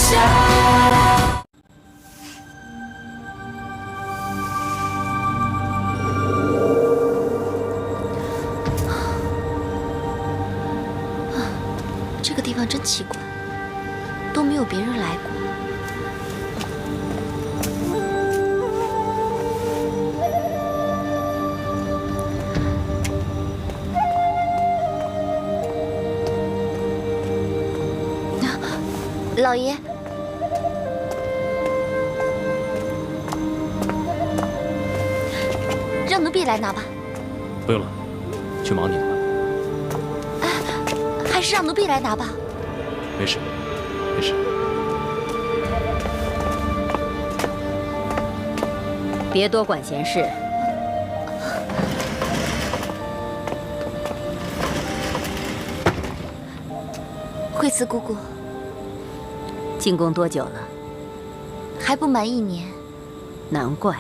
下。这个地方真奇怪，都没有别人来过。老爷，让奴婢来拿吧。不用了，去忙你的吧。还是让奴婢来拿吧。没事，没事。别多管闲事。惠慈姑姑，进宫多久了？还不满1年。难怪，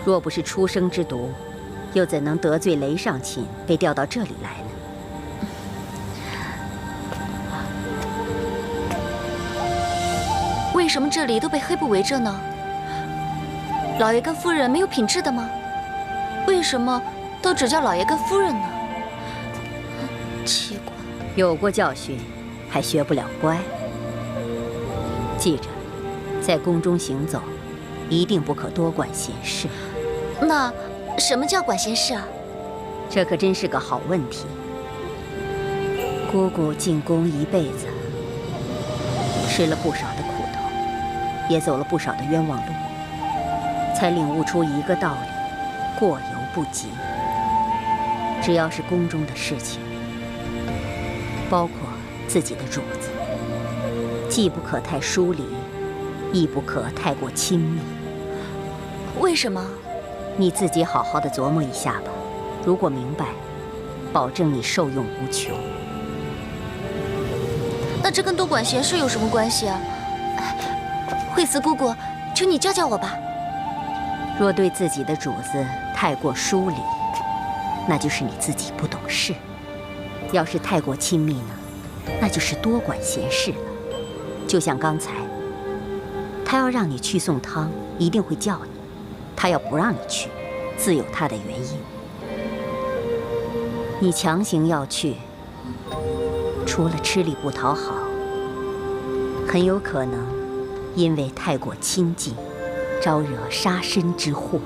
若不是出生之毒，又怎能得罪雷上卿，被调到这里来呢？为什么这里都被黑布围着呢？老爷跟夫人没有品质的吗？为什么都只叫老爷跟夫人呢？奇怪。有过教训，还学不了乖。记着，在宫中行走，一定不可多管闲事。那什么叫管闲事啊？这可真是个好问题。姑姑进宫一辈子，吃了不少的苦头，也走了不少的冤枉路，才领悟出一个道理：过犹不及。只要是宫中的事情，包括自己的主子，既不可太疏离，亦不可太过亲密。为什么？你自己好好的琢磨一下吧。如果明白，保证你受用无穷。那这跟多管闲事有什么关系啊？惠慈姑姑，求你教教我吧。若对自己的主子太过疏离，那就是你自己不懂事；要是太过亲密呢，那就是多管闲事了。就像刚才，他要让你去送汤，一定会叫你；他要不让你去，自有他的原因。你强行要去，除了吃力不讨好，很有可能因为太过亲近，招惹杀身之祸。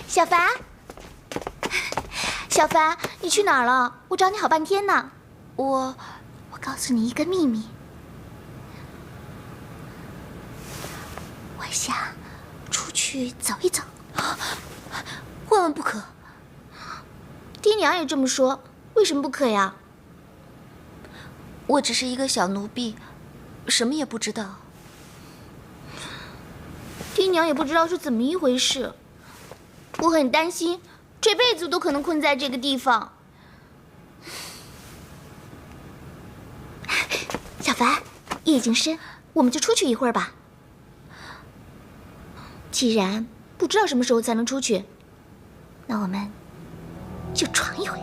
小凡，小凡，你去哪儿了？我找你好半天呢。我告诉你一个秘密，我想出去走一走。万万不可！爹娘也这么说，为什么不可呀？我只是一个小奴婢，什么也不知道。爹娘也不知道是怎么一回事。我很担心，这辈子都可能困在这个地方。小凡，夜已经深，我们就出去一会儿吧。既然不知道什么时候才能出去，那我们就闯一回。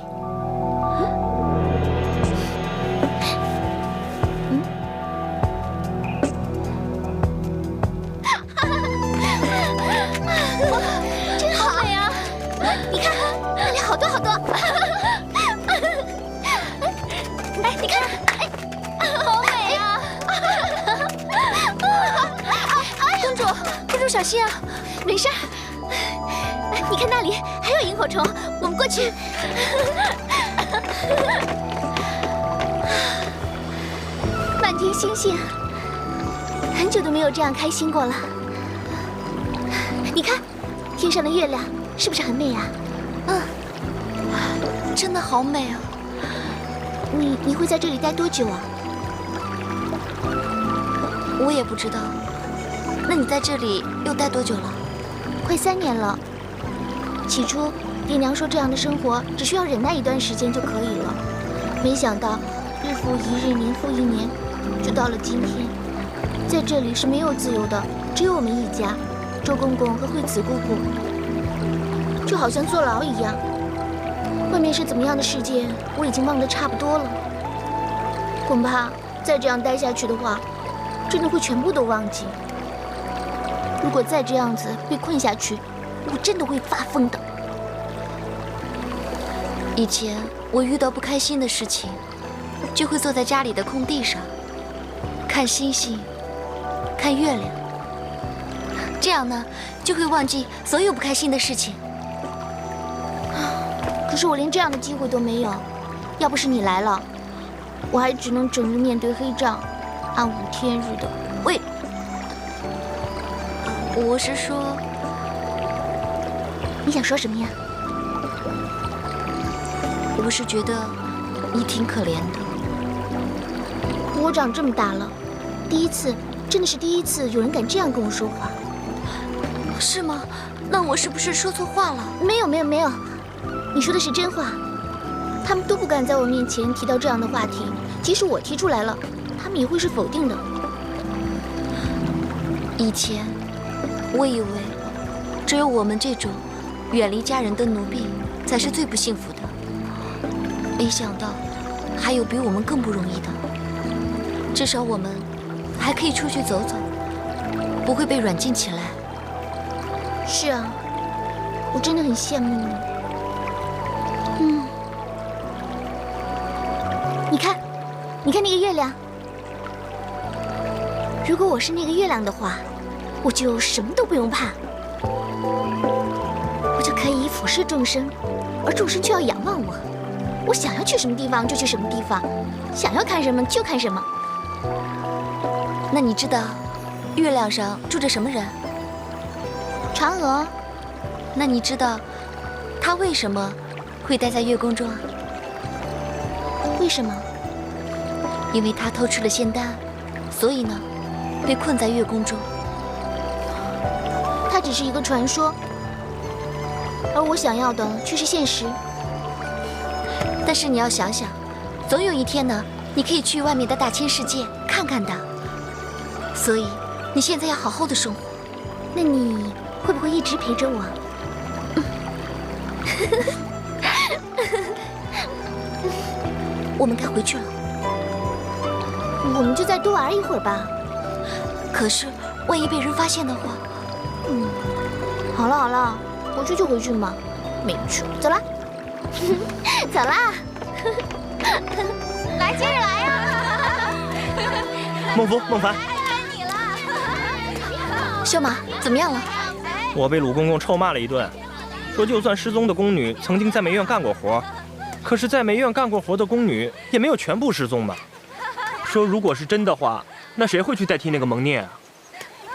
好多好多！哎，你看，哎，好美啊！公主，公主小心啊！没事儿。你看那里还有萤火虫，我们过去。满天星星，很久都没有这样开心过了。你看，天上的月亮是不是很美啊？真的好美啊！你会在这里待多久啊？我也不知道。那你在这里又待多久了？快3年了。起初，爹娘说这样的生活只需要忍耐一段时间就可以了，没想到日复一日，年复一年，就到了今天。在这里是没有自由的，只有我们一家，周公公和惠子姑姑，就好像坐牢一样。外面是怎么样的世界，我已经忘得差不多了。恐怕再这样待下去的话，真的会全部都忘记。如果再这样子被困下去，我真的会发疯的。以前我遇到不开心的事情，就会坐在家里的空地上，看星星，看月亮，这样呢，就会忘记所有不开心的事情。可是我连这样的机会都没有，要不是你来了，我还只能整日面对黑帐，暗无天日的。喂，我是说，你想说什么呀？我是觉得你挺可怜的。我长这么大了，第一次，真的是第一次有人敢这样跟我说话。是吗？那我是不是说错话了？没有，你说的是真话。他们都不敢在我面前提到这样的话题，即使我提出来了，他们也会是否定的。以前我以为只有我们这种远离家人的奴婢才是最不幸福的，没想到还有比我们更不容易的。至少我们还可以出去走走，不会被软禁起来。是啊，我真的很羡慕你。你看那个月亮。如果我是那个月亮的话，我就什么都不用怕，我就可以俯视众生，而众生却要仰望我。我想要去什么地方就去什么地方，想要看什么就看什么。那你知道月亮上住着什么人？嫦娥。那你知道她为什么会待在月宫中啊？为什么？因为她偷吃了仙丹，所以呢，被困在月宫中。它只是一个传说，而我想要的却是现实。但是你要想想，总有一天呢，你可以去外面的大千世界看看的。所以你现在要好好的生活。那你会不会一直陪着我？我们该回去了。我们就再多玩一会儿吧。可是万一被人发现的话……好了，回去就回去嘛，没趣。走啦，走啦。来，接着来呀！孟夫、孟凡，修马怎么样了？我被鲁公公臭骂了一顿，说就算失踪的宫女曾经在梅院干过活，可是在梅院干过活的宫女也没有全部失踪吧？说如果是真的话，那谁会去代替那个蒙念啊？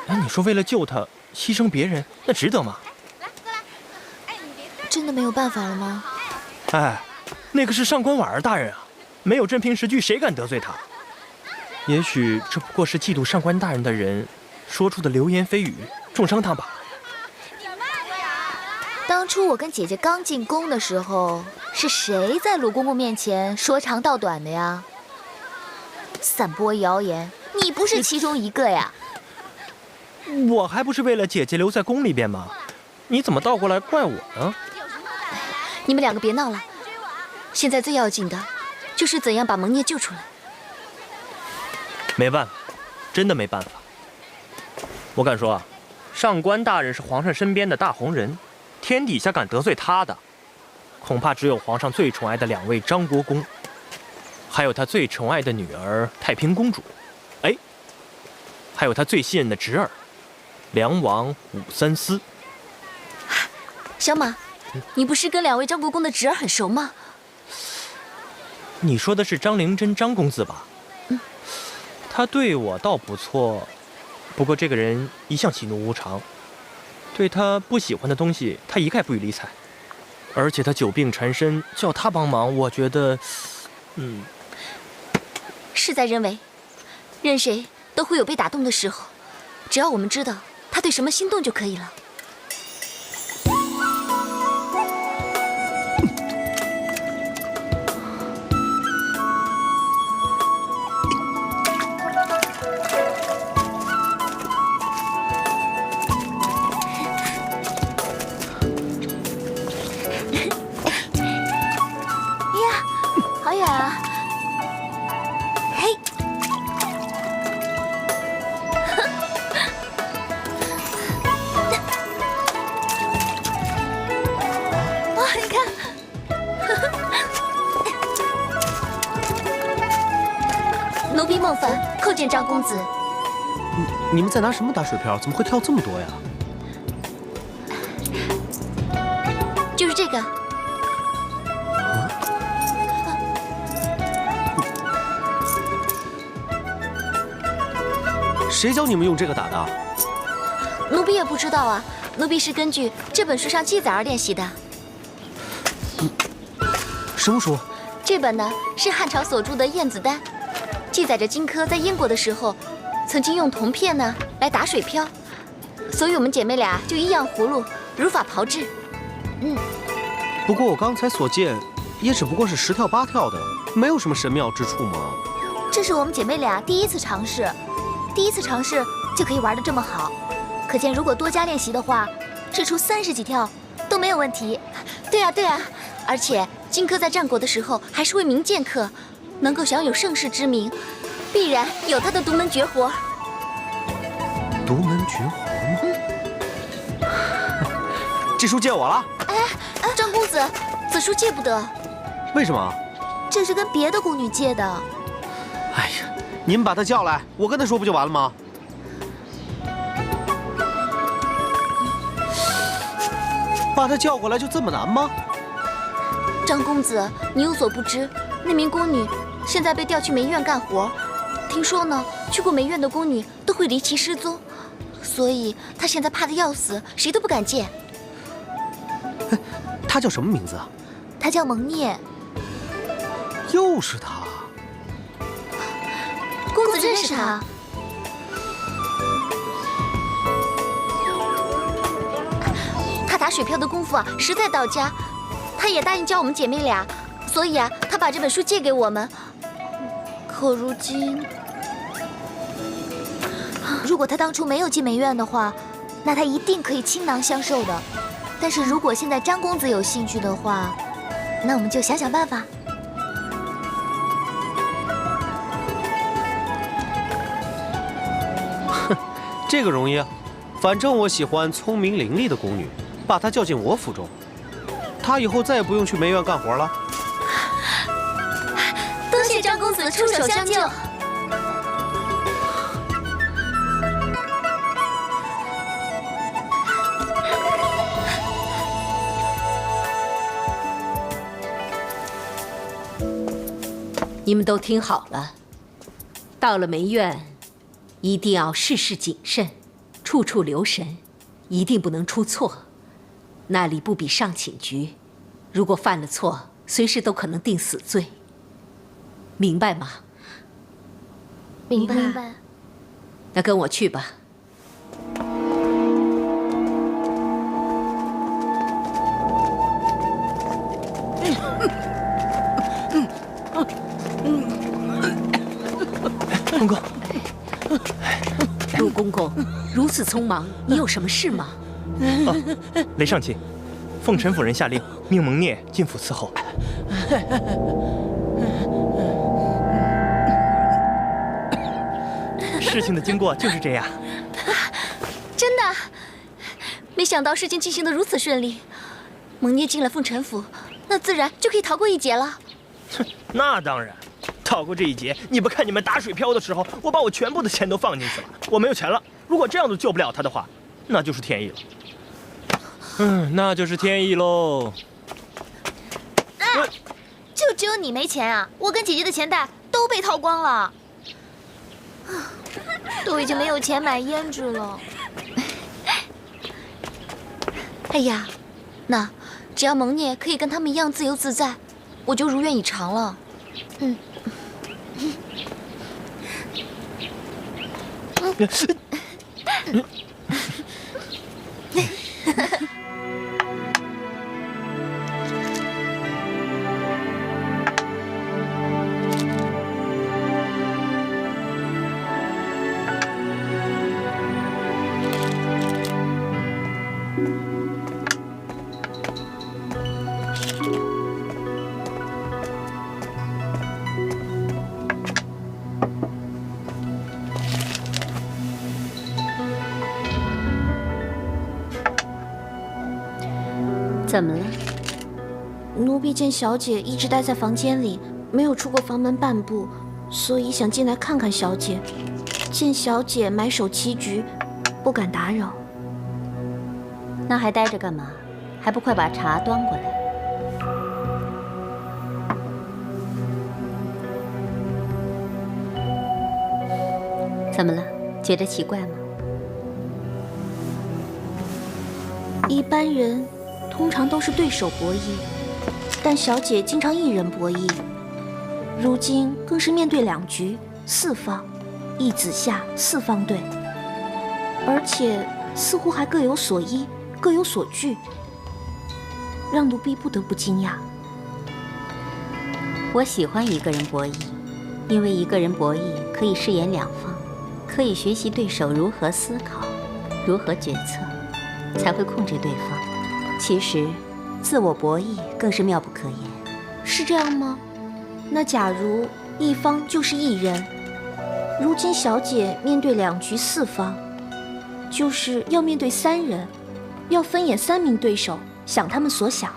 那你说为了救她牺牲别人，那值得吗？真的没有办法了吗？哎，那个是上官婉儿大人啊，没有真凭实据，谁敢得罪他？也许这不过是嫉妒上官大人的人说出的流言蜚语，重伤他罢了。当初我跟姐姐刚进宫的时候，是谁在鲁公公面前说长道短的呀？散播谣言，你不是其中一个呀？我还不是为了姐姐留在宫里边吗？你怎么倒过来怪我呢？你们两个别闹了，现在最要紧的就是怎样把蒙念救出来。没办法，真的没办法。我敢说啊，上官大人是皇上身边的大红人，天底下敢得罪他的，恐怕只有皇上最宠爱的2位张国公，还有他最宠爱的女儿太平公主，哎，还有他最信任的侄儿梁王武三思。小马，你不是跟2位张国公的侄儿很熟吗？你说的是张灵珍张公子吧？他对我倒不错，不过这个人一向喜怒无常，对他不喜欢的东西，他一概不予理睬。而且他久病缠身，叫他帮忙，我觉得，事在人为，任谁都会有被打动的时候，只要我们知道他对什么心动就可以了。叩见张公子。你们在拿什么打水漂？怎么会跳这么多呀？就是这个。谁教你们用这个打的？奴婢也不知道啊，奴婢是根据这本书上记载而练习的。什么书？这本呢是汉朝所著的《晏子丹》，记载着荆轲在燕国的时候，曾经用铜片呢来打水漂，所以我们姐妹俩就依样葫芦，如法炮制。不过我刚才所见，也只不过是10跳8跳的，没有什么神妙之处嘛。这是我们姐妹俩第一次尝试，就可以玩得这么好，可见如果多加练习的话，掷出30几跳都没有问题。对啊，而且荆轲在战国的时候还是位名剑客，能够享有盛世之名，必然有他的独门绝活。独门绝活吗？这书借我了。张公子，此书借不得。为什么？这是跟别的宫女借的。哎呀，你们把他叫来，我跟他说不就完了吗？把他叫过来就这么难吗？张公子，你有所不知，那名宫女现在被调去梅院干活，听说呢，去过梅院的宫女都会离奇失踪，所以她现在怕得要死，谁都不敢见。他叫什么名字啊？她叫蒙聂。又是他。公子认识她？她打水漂的功夫啊，实在到家。她也答应教我们姐妹俩，所以啊，她把这本书借给我们。可如今，如果她当初没有进梅院的话，那她一定可以倾囊相授的。但是如果现在张公子有兴趣的话，那我们就想想办法。这个容易啊，反正我喜欢聪明伶俐的宫女，把她叫进我府中，她以后再也不用去梅院干活了。多谢张公子出手相救。你们都听好了，到了梅院，一定要事事谨慎，处处留神，一定不能出错。那里不比上寝局，如果犯了错，随时都可能定死罪。明白吗？明白。那跟我去吧。公公，陆公公，如此匆忙，你有什么事吗？雷上卿，奉陈夫人下令，命蒙聂进府伺候。事情的经过就是这样。真的，没想到事情进行得如此顺利。蒙聂进了凤臣府，那自然就可以逃过一劫了。哼，那当然。逃过这一劫，你不看你们打水漂的时候，我把我全部的钱都放进去了，我没有钱了。如果这样都救不了他的话，那就是天意了。那就是天意喽。就只有你没钱啊！我跟姐姐的钱袋都被掏光了，都已经没有钱买胭脂了。哎呀，那只要蒙聂可以跟他们一样自由自在，我就如愿以偿了。怎么了？奴婢见小姐一直待在房间里，没有出过房门半步，所以想进来看看小姐。见小姐埋首棋局，不敢打扰。那还待着干嘛？还不快把茶端过来！怎么了？觉得奇怪吗？一般人通常都是对手博弈，但小姐经常一人博弈，如今更是面对2局4方，1子下4方对，而且似乎还各有所依，各有所惧，让奴婢不得不惊讶。我喜欢一个人博弈，因为一个人博弈可以饰演2方，可以学习对手如何思考，如何决策，才会控制对方。其实，自我博弈更是妙不可言。是这样吗？那假如一方就是1人，如今小姐面对2局4方，就是要面对3人，要分演3名对手，想他们所想。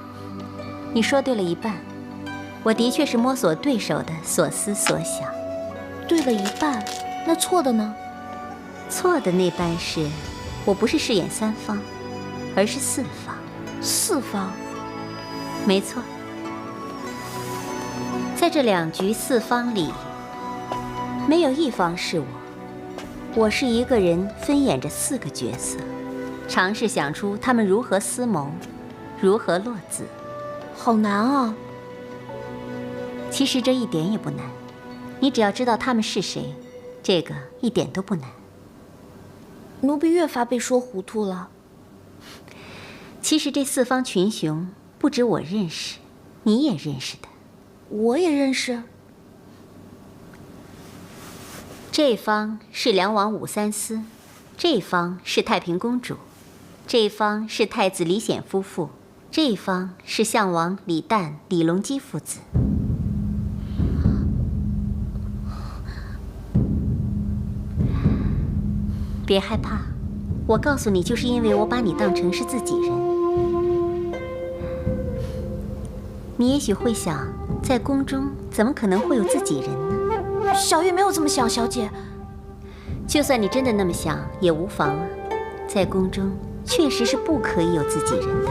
你说对了一半，我的确是摸索对手的所思所想。对了一半，那错的呢？错的那半是，我不是饰演3方，而是4方。4方？没错，在这2局4方里，没有一方是我。我是一个人分演着4个角色，尝试想出他们如何思谋，如何落子。好难啊！其实这一点也不难，你只要知道他们是谁，这个一点都不难。奴婢越发被说糊涂了。其实这4方群雄不止我认识，你也认识的。我也认识。这方是梁王武三思，这方是太平公主，这方是太子李显夫妇，这方是相王李旦、李隆基父子。别害怕，我告诉你，就是因为我把你当成是自己人。你也许会想，在宫中怎么可能会有自己人呢？小月没有这么想，小姐。就算你真的那么想，也无妨啊。在宫中确实是不可以有自己人的，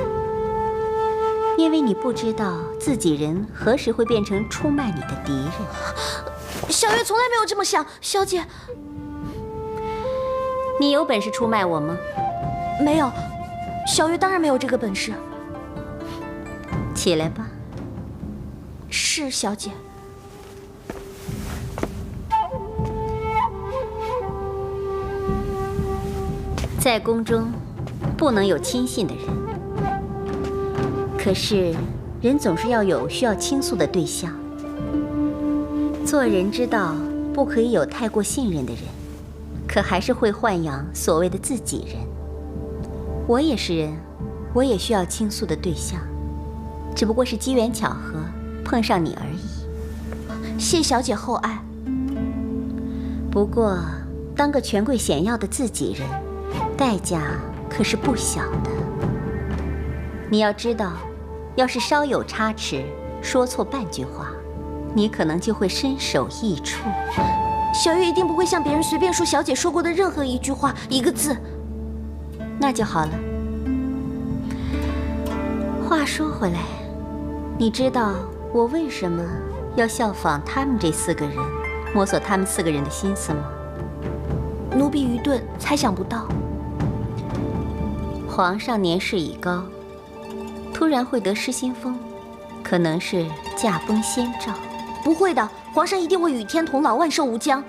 因为你不知道自己人何时会变成出卖你的敌人。小月从来没有这么想，小姐。你有本事出卖我吗？没有，小月当然没有这个本事。起来吧。是，小姐。在宫中，不能有亲信的人。可是，人总是要有需要倾诉的对象。做人之道，不可以有太过信任的人，可还是会豢养所谓的自己人。我也是人，我也需要倾诉的对象，只不过是机缘巧合碰上你而已。谢小姐厚爱。不过，当个权贵显要的自己人，代价可是不小的。你要知道，要是稍有差池，说错半句话，你可能就会身首异处。小月一定不会向别人随便说小姐说过的任何一句话，一个字。那就好了。话说回来，你知道我为什么要效仿他们这4个人，摸索他们4个人的心思吗？奴婢愚钝，猜想不到。皇上年事已高，突然会得失心疯，可能是驾崩先兆。不会的，皇上一定会与天同老，万寿无疆。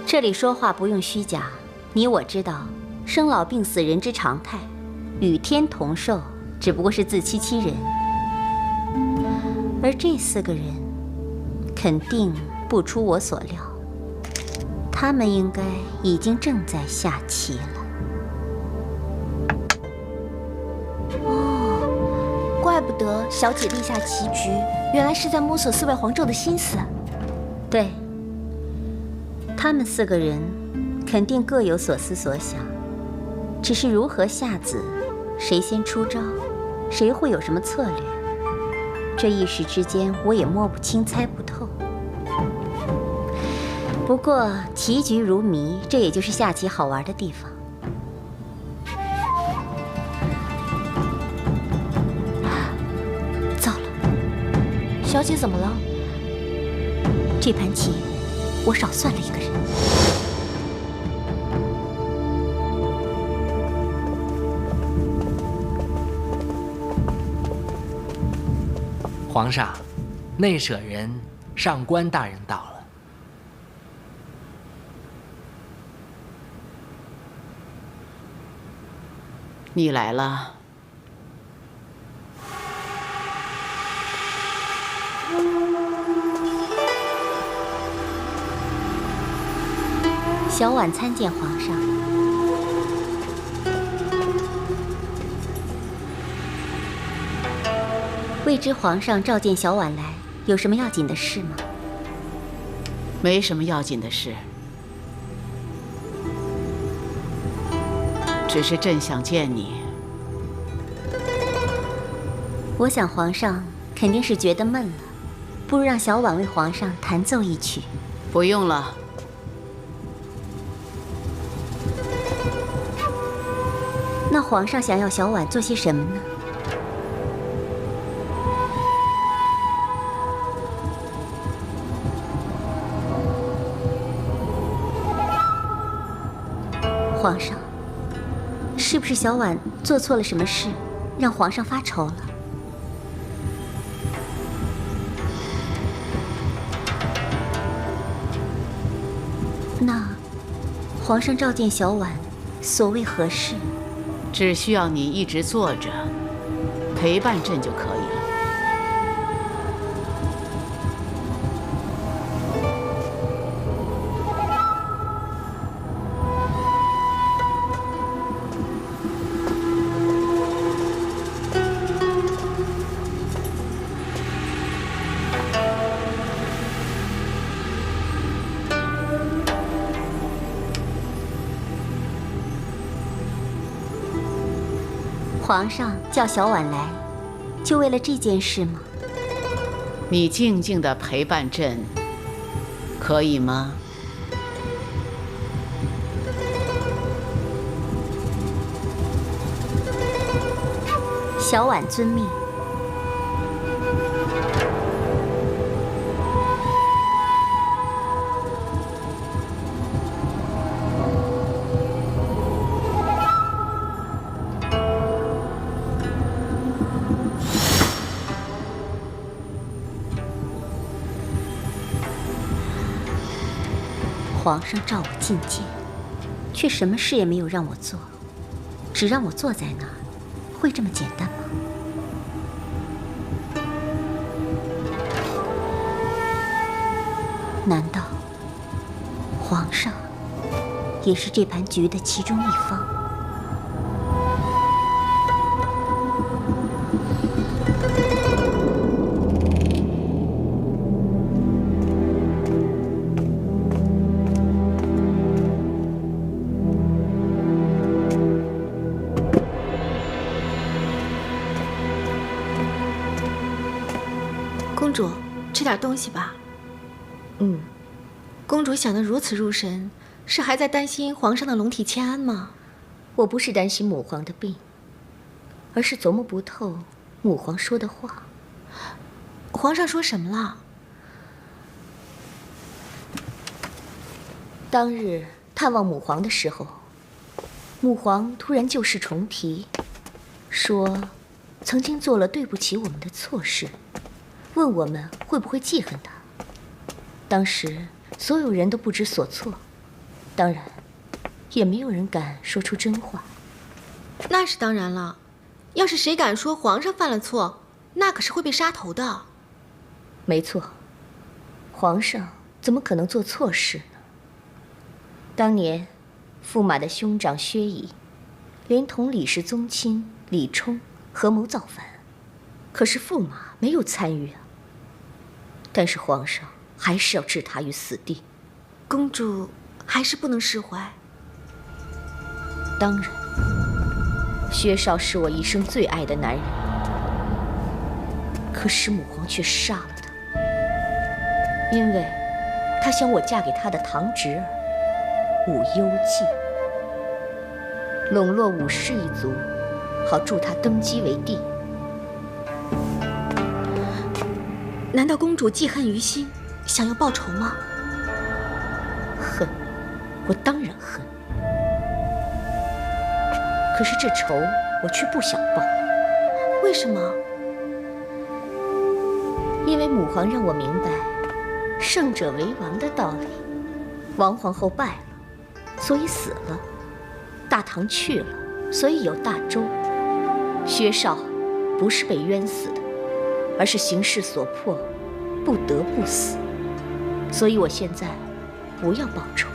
这里说话不用虚假，你我知道，生老病死人之常态，与天同寿只不过是自欺欺人。而这4个人，肯定不出我所料，他们应该已经正在下棋了。怪不得小姐立下棋局，原来是在摸索4位皇胄的心思。对，他们4个人肯定各有所思所想，只是如何下子，谁先出招，谁会有什么策略，这一时之间我也摸不清猜不透。不过棋局如迷，这也就是下棋好玩的地方。糟了，小姐怎么了？这盘棋我少算了一个人。皇上，内舍人上官大人到了。你来了。小婉参见皇上。未知皇上召见小婉来，有什么要紧的事吗？没什么要紧的事，只是朕想见你。我想皇上肯定是觉得闷了，不如让小婉为皇上弹奏一曲。不用了。那皇上想要小婉做些什么呢？皇上，是不是小婉做错了什么事，让皇上发愁了？那皇上召见小婉，所谓何事？只需要你一直坐着，陪伴朕就可以了。皇上叫小婉来，就为了这件事吗？你静静地陪伴朕，可以吗？小婉遵命。皇上召我觐见，却什么事也没有让我做，只让我坐在那儿，会这么简单吗？难道皇上也是这盘局的其中一方？公主，吃点东西吧。公主想得如此入神，是还在担心皇上的龙体欠安吗？我不是担心母皇的病，而是琢磨不透母皇说的话。皇上说什么了？当日探望母皇的时候，母皇突然旧事重提，说曾经做了对不起我们的错事，问我们会不会记恨他。当时所有人都不知所措，当然也没有人敢说出真话。那是当然了，要是谁敢说皇上犯了错，那可是会被杀头的。没错，皇上怎么可能做错事呢？当年驸马的兄长薛仪，连同李氏宗亲李冲合谋造反，可是驸马没有参与啊。但是皇上还是要置他于死地。公主还是不能释怀。当然，薛少是我一生最爱的男人，可是母皇却杀了他，因为他想我嫁给他的堂侄儿武幽忌，笼络武氏一族，好助他登基为帝。难道公主记恨于心，想要报仇吗？恨，我当然恨。可是这仇我却不想报。为什么？因为母皇让我明白胜者为王的道理。王皇后败了，所以死了；大唐去了，所以有大周。薛少不是被冤死的，而是形势所迫，不得不死。所以我现在不要报仇，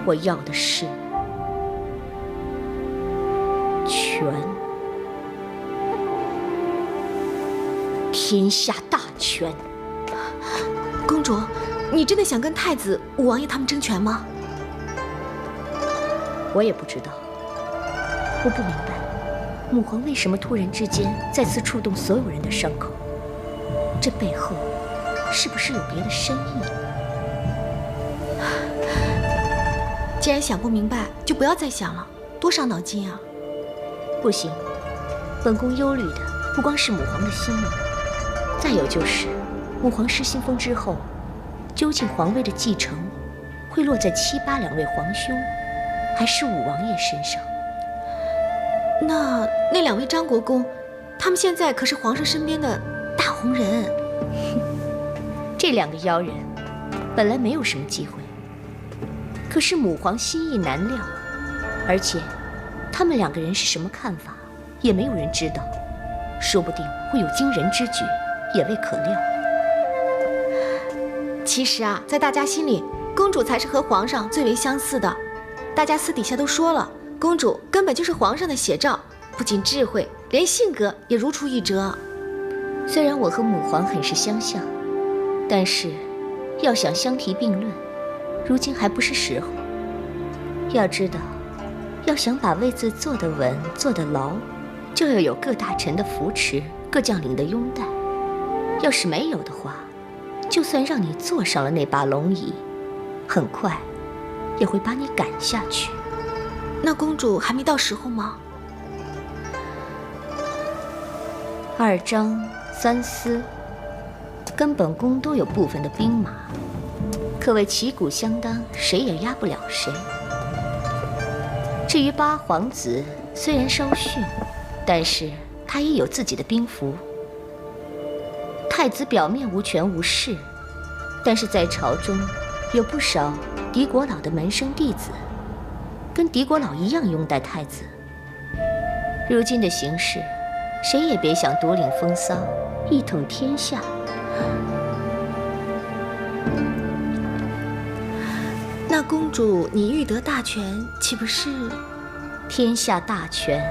我要的是权，天下大权。公主，你真的想跟太子、武王爷他们争权吗？我也不知道，我不明白，母皇为什么突然之间再次触动所有人的伤口？这背后是不是有别的深意？既然想不明白，就不要再想了，多伤脑筋啊！不行，本宫忧虑的不光是母皇的心意，再有就是母皇失心疯之后，究竟皇位的继承会落在7、8两位皇兄，还是武王爷身上？那2位张国公，他们现在可是皇上身边的大红人。这2个妖人本来没有什么机会，可是母皇心意难料，而且他们2个人是什么看法，也没有人知道，说不定会有惊人之举，也未可料。其实啊，在大家心里，公主才是和皇上最为相似的。大家私底下都说了，公主根本就是皇上的写照，不仅智慧，连性格也如出一辙。虽然我和母皇很是相像，但是要想相提并论，如今还不是时候。要知道，要想把位子坐得稳、坐得牢，就要有各大臣的扶持，各将领的拥戴。要是没有的话，就算让你坐上了那把龙椅，很快也会把你赶下去。那公主还没到时候吗？2张、3司跟本宫都有部分的兵马，可谓旗鼓相当，谁也压不了谁。至于8皇子，虽然稍逊，但是他也有自己的兵符。太子表面无权无势，但是在朝中有不少狄国老的门生弟子，跟狄国老一样拥戴太子。如今的形势，谁也别想独领风骚，一统天下。那公主，你欲得大权，岂不是？天下大权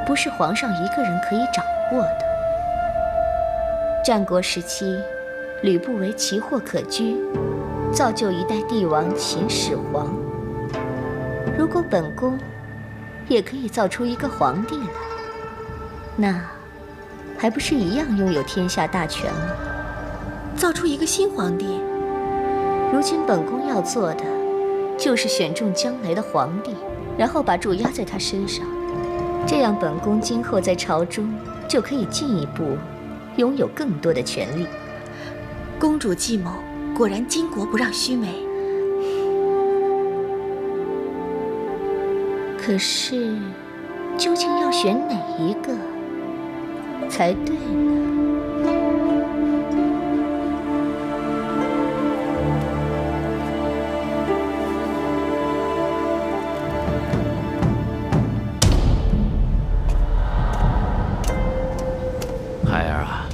不是皇上一个人可以掌握的。战国时期，吕不韦奇货可居，造就一代帝王秦始皇。如果本宫也可以造出一个皇帝来，那还不是一样拥有天下大权吗？造出一个新皇帝。如今本宫要做的，就是选中将来的皇帝，然后把注压在他身上，这样本宫今后在朝中就可以进一步拥有更多的权利。公主计谋，果然巾帼不让须眉。可是，究竟要选哪一个才对呢？孩儿啊，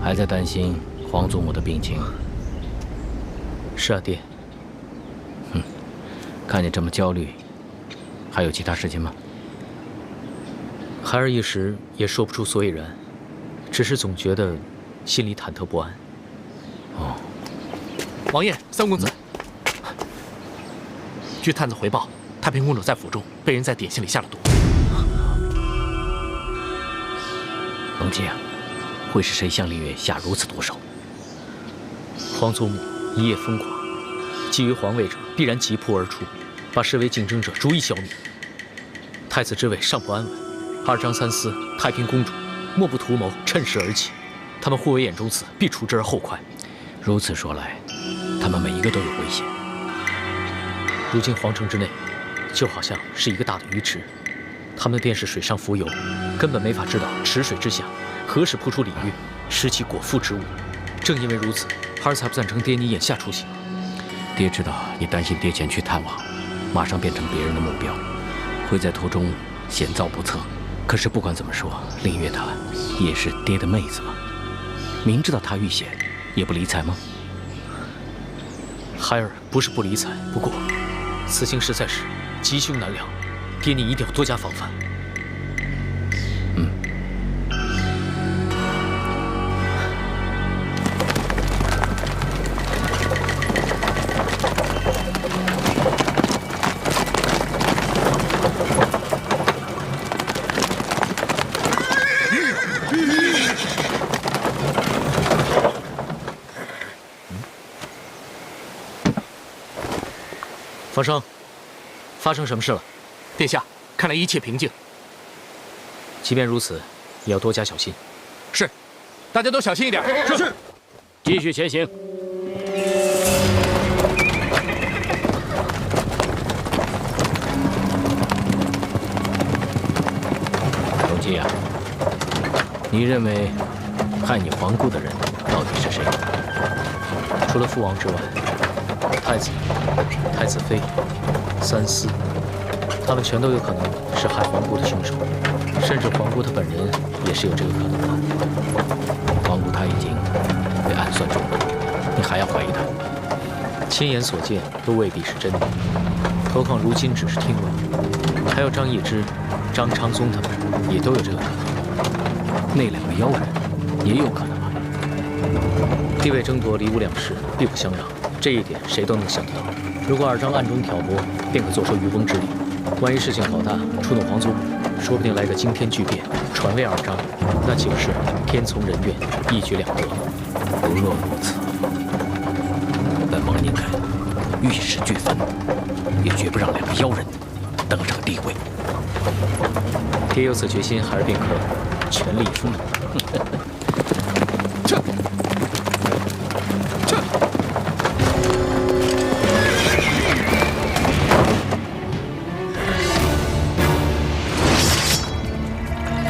还在担心皇祖母的病情？是啊，爹。看你这么焦虑，还有其他事情吗？孩儿一时也说不出所以然，只是总觉得心里忐忑不安。哦，王爷、三公子，据探子回报，太平公主在府中被人在点心里下了毒。龙姐啊，会是谁向丽月下如此毒手？皇皇祖母一夜疯狂，觊觎皇位者必然急扑而出，把视为竞争者逐一消灭。太子之位尚不安稳，二张三思、太平公主莫不图谋趁势而起，他们互为眼中刺，必除之而后快。如此说来，他们每一个都有危险。如今皇城之内，就好像是一个大的鱼池，他们便是水上浮游，根本没法知道池水之下何时扑出鲤鱼，使其果腹之物。正因为如此，孩儿才不赞成爹你眼下出行。爹知道你担心爹前去探望，马上变成别人的目标，会在途中险遭不测。可是不管怎么说，令月她也是爹的妹子嘛，明知道她遇险，也不理睬吗？孩儿不是不理睬，不过此行实在是吉凶难料，爹你一定要多加防范。房生，发生什么事了？殿下，看来一切平静。即便如此，也要多加小心。是，大家都小心一点。是。继续前行。荣基啊，你认为害你皇姑的人到底是谁？除了父王之外，太子、太子妃、三思，他们全都有可能是害皇姑的凶手，甚至皇姑她本人也是有这个可能的。皇姑她已经被暗算中了，你还要怀疑她？亲眼所见都未必是真的，何况如今只是听闻。还有张易之、张昌宗他们也都有这个可能。那两个妖人也有可能啊。地位争夺，离无两世，必不相让。这一点谁都能想得到。如果二张暗中挑拨，便可坐收渔翁之利。万一事情搞大，触动皇祖母，说不定来个惊天巨变，传位二张，那岂不是天从人愿，一举两得？不若如此，本王宁肯玉石俱焚，也绝不让两个妖人登上帝位。爹有此决心，孩儿便可全力以赴。撤！撤！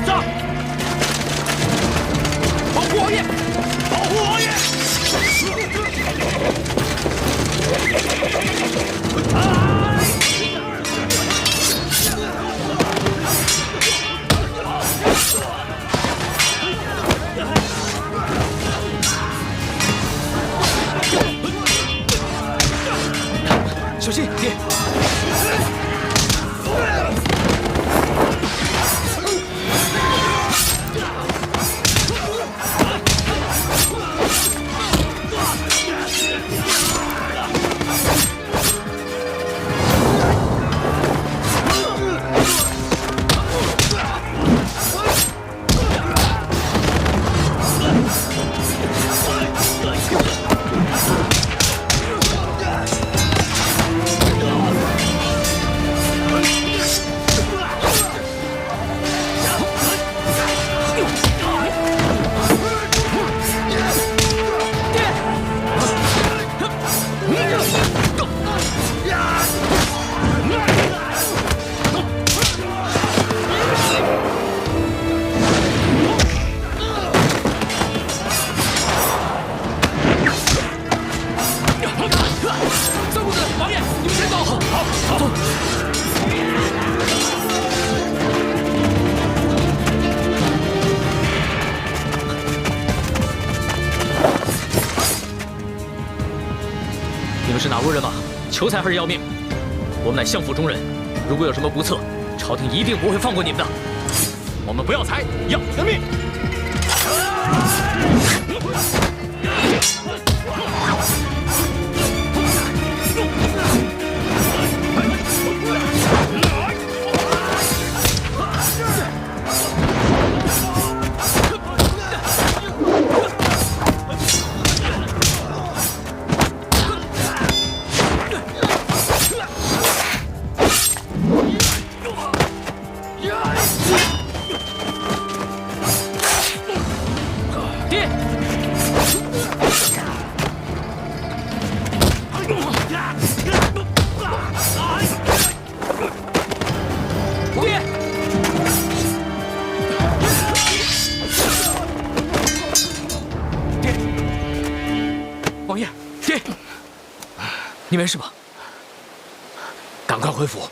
上！保护王爷！保护王爷！小心，爹！三公子，王爷，你们先走。好，走。你们是哪路人马？求财还是要命？我们乃相府中人，如果有什么不测，朝廷一定不会放过你们的。我们不要财，要人命。爹！爹！爹！王爷，爹！你没事吧？赶快回府。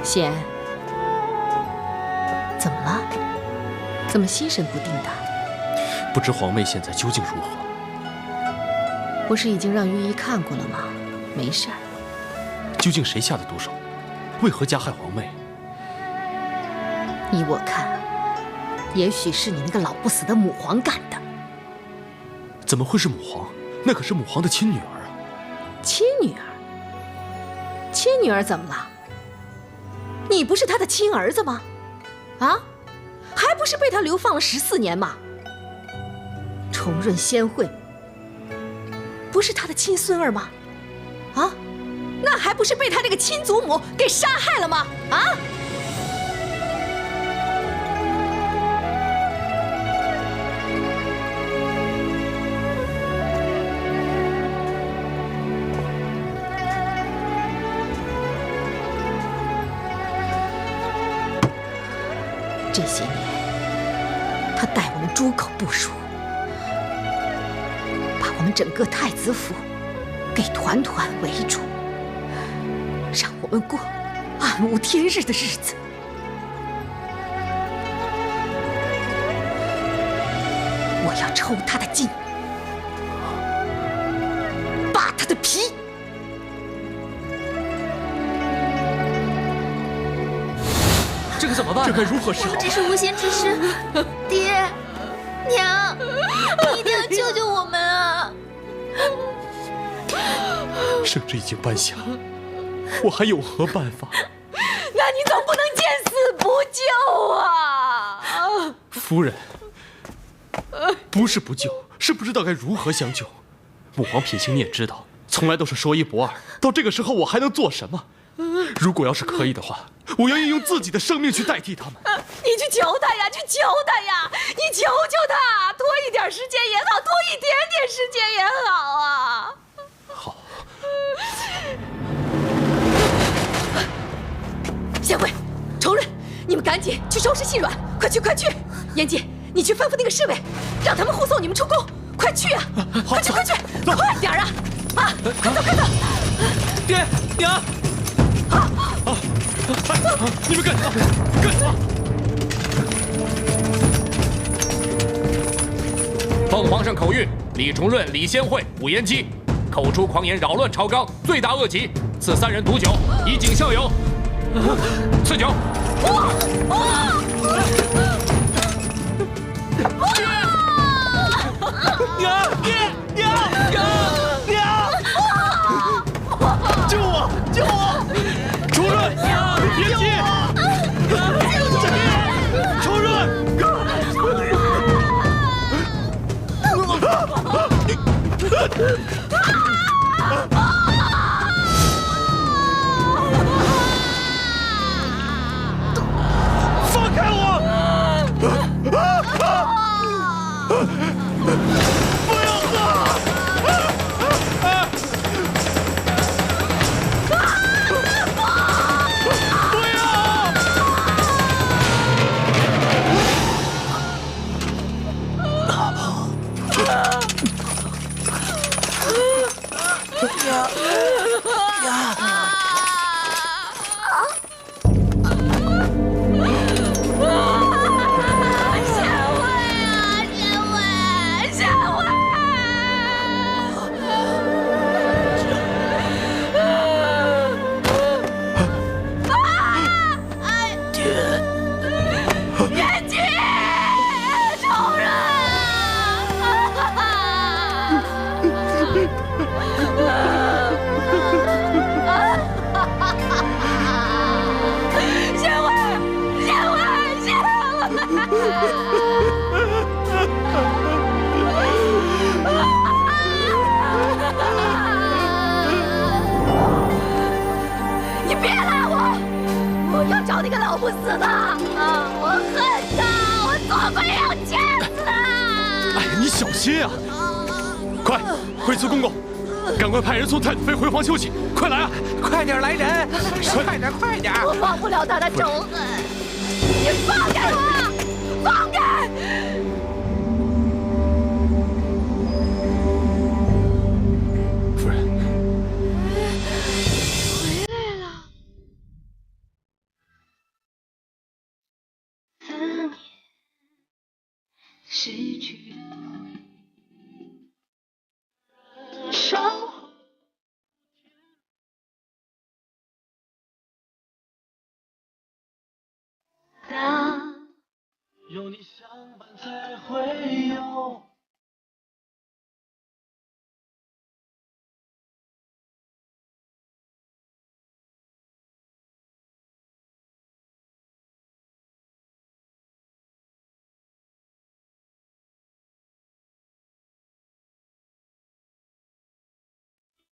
贤，怎么了？怎么心神不定的？不知皇妹现在究竟如何？不是已经让御医看过了吗？没事儿。究竟谁下的毒手？为何加害皇妹？依我看，也许是你那个老不死的母皇干的。怎么会是母皇？那可是母皇的亲女儿啊！亲女儿？亲女儿怎么了？你不是他的亲儿子吗？啊，还不是被他流放了14年吗？重润仙惠不是他的亲孙儿吗？啊，那还不是被他这个亲祖母给杀害了吗？啊！这些年，他带我们诸口部署，把我们整个太子府给团团围住，让我们过暗无天日的日子。我要抽他的筋，扒他的皮。这可怎么办？这该如何是好？只是无心之失，爹娘，你一定要救救我们啊！圣旨已经颁下，我还有何办法？那你总不能见死不救啊！夫人，不是不救，是不知道该如何相救。母皇品行你也知道，从来都是说一不二。到这个时候，我还能做什么？如果要是可以的话，我愿意用自己的生命去代替他们。你去求他呀，去求他呀！你求求他，多一点时间也好，多一点点时间也好啊！好。贤惠、重润，你们赶紧去收拾细软，快去快去！严姐，你去吩咐那个侍卫，让他们护送你们出宫，快去啊！快去快去，快点啊！啊，快走快走！爹娘。你们干什么？干什么？奉皇上口谕，李重润、李仙惠、武延基，口出狂言，扰乱朝纲，罪大恶极，赐3人毒酒，以儆效尤。赐酒。娘！救我！救我！重润！延基！重润！放开我！不要喝！你别拉我！我要找那个老不死的！我恨他！我做鬼要掐死他！哎呀，你小心呀！快，惠慈公公，赶快派人送太子妃回房休息！快来啊！快点来人！快点，快点！我忘不了他的仇恨！你放开我！放开！夫人，回来了。思念失去的守护。有你相伴才会有